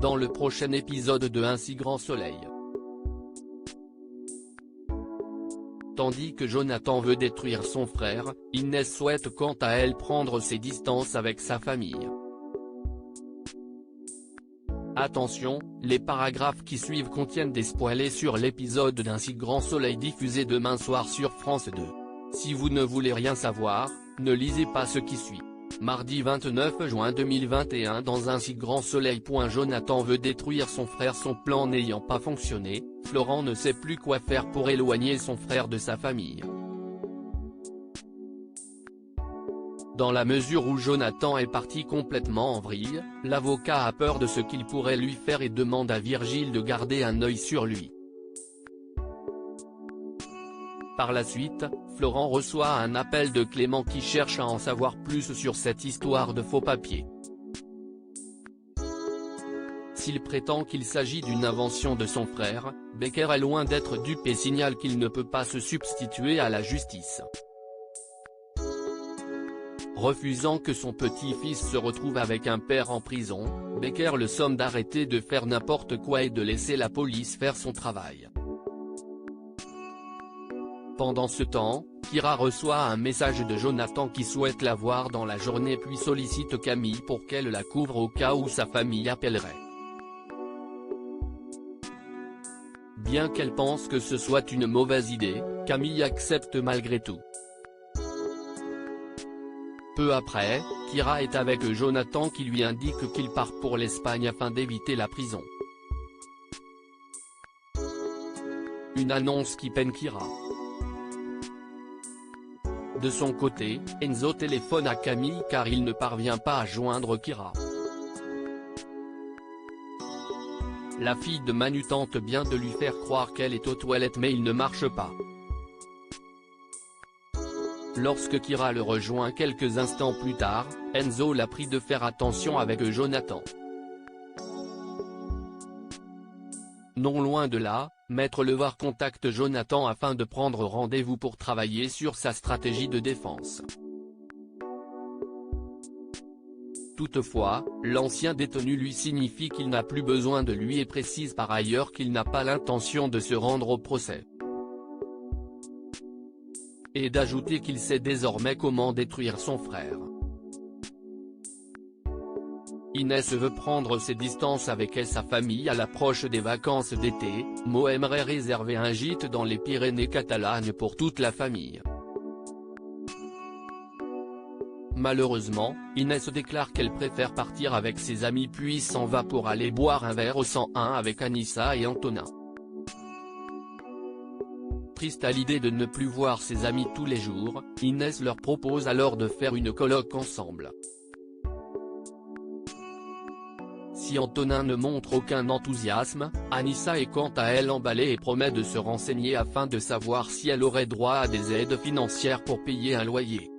dans le prochain épisode de Un si grand soleil. Tandis que Jonathan veut détruire son frère, Inès souhaite quant à elle prendre ses distances avec sa famille. Attention, les paragraphes qui suivent contiennent des spoilers sur l'épisode d'Un si grand soleil diffusé demain soir sur France 2. Si vous ne voulez rien savoir, ne lisez pas ce qui suit. Mardi 29 juin 2021 dans Un si grand soleil. Jonathan veut détruire son frère. Son plan n'ayant pas fonctionné, Florent ne sait plus quoi faire pour éloigner son frère de sa famille. Dans la mesure où Jonathan est parti complètement en vrille, l'avocat a peur de ce qu'il pourrait lui faire et demande à Virgile de garder un œil sur lui. Par la suite, Florent reçoit un appel de Clément qui cherche à en savoir plus sur cette histoire de faux papiers. S'il prétend qu'il s'agit d'une invention de son frère, Becker est loin d'être dupe et signale qu'il ne peut pas se substituer à la justice. Refusant que son petit-fils se retrouve avec un père en prison, Becker le somme d'arrêter de faire n'importe quoi et de laisser la police faire son travail. Pendant ce temps, Kira reçoit un message de Jonathan qui souhaite la voir dans la journée puis sollicite Camille pour qu'elle la couvre au cas où sa famille appellerait. Bien qu'elle pense que ce soit une mauvaise idée, Camille accepte malgré tout. Peu après, Kira est avec Jonathan qui lui indique qu'il part pour l'Espagne afin d'éviter la prison. Une annonce qui peine Kira. De son côté, Enzo téléphone à Camille car il ne parvient pas à joindre Kira. La fille de Manu tente bien de lui faire croire qu'elle est aux toilettes mais il ne marche pas. Lorsque Kira le rejoint quelques instants plus tard, Enzo la prie de faire attention avec Jonathan. Non loin de là, Maître Levar contacte Jonathan afin de prendre rendez-vous pour travailler sur sa stratégie de défense. Toutefois, l'ancien détenu lui signifie qu'il n'a plus besoin de lui et précise par ailleurs qu'il n'a pas l'intention de se rendre au procès. Et d'ajouter qu'il sait désormais comment détruire son frère. Inès veut prendre ses distances avec sa famille à l'approche des vacances d'été. Mo aimerait réserver un gîte dans les Pyrénées catalanes pour toute la famille. Malheureusement, Inès déclare qu'elle préfère partir avec ses amis puis s'en va pour aller boire un verre au 101 avec Anissa et Antonin. Triste à l'idée de ne plus voir ses amis tous les jours, Inès leur propose alors de faire une colloque ensemble. Si Antonin ne montre aucun enthousiasme, Anissa est quant à elle emballée et promet de se renseigner afin de savoir si elle aurait droit à des aides financières pour payer un loyer.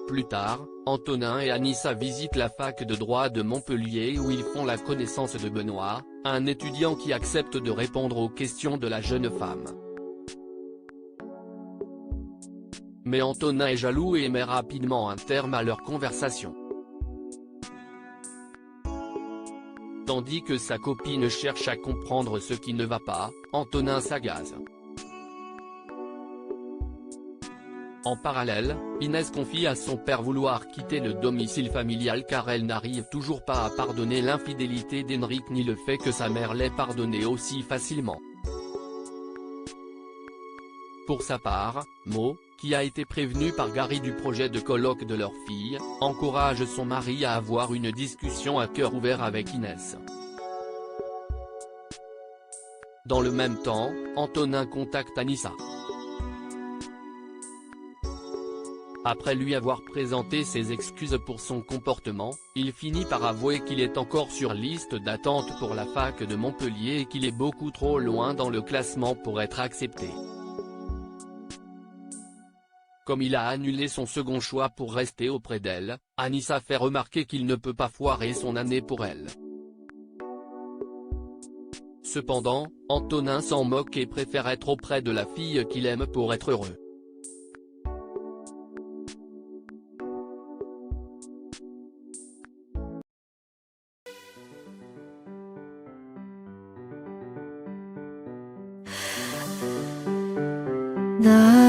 Plus tard, Antonin et Anissa visitent la fac de droit de Montpellier où ils font la connaissance de Benoît, un étudiant qui accepte de répondre aux questions de la jeune femme. Mais Antonin est jaloux et met rapidement un terme à leur conversation. Tandis que sa copine cherche à comprendre ce qui ne va pas, Antonin s'agace. En parallèle, Inès confie à son père vouloir quitter le domicile familial car elle n'arrive toujours pas à pardonner l'infidélité d'Henrik ni le fait que sa mère l'ait pardonné aussi facilement. Pour sa part, Mo, qui a été prévenu par Gary du projet de colloque de leur fille, encourage son mari à avoir une discussion à cœur ouvert avec Inès. Dans le même temps, Antonin contacte Anissa. Après lui avoir présenté ses excuses pour son comportement, il finit par avouer qu'il est encore sur liste d'attente pour la fac de Montpellier et qu'il est beaucoup trop loin dans le classement pour être accepté. Comme il a annulé son second choix pour rester auprès d'elle, Anissa fait remarquer qu'il ne peut pas foirer son année pour elle. Cependant, Antonin s'en moque et préfère être auprès de la fille qu'il aime pour être heureux. The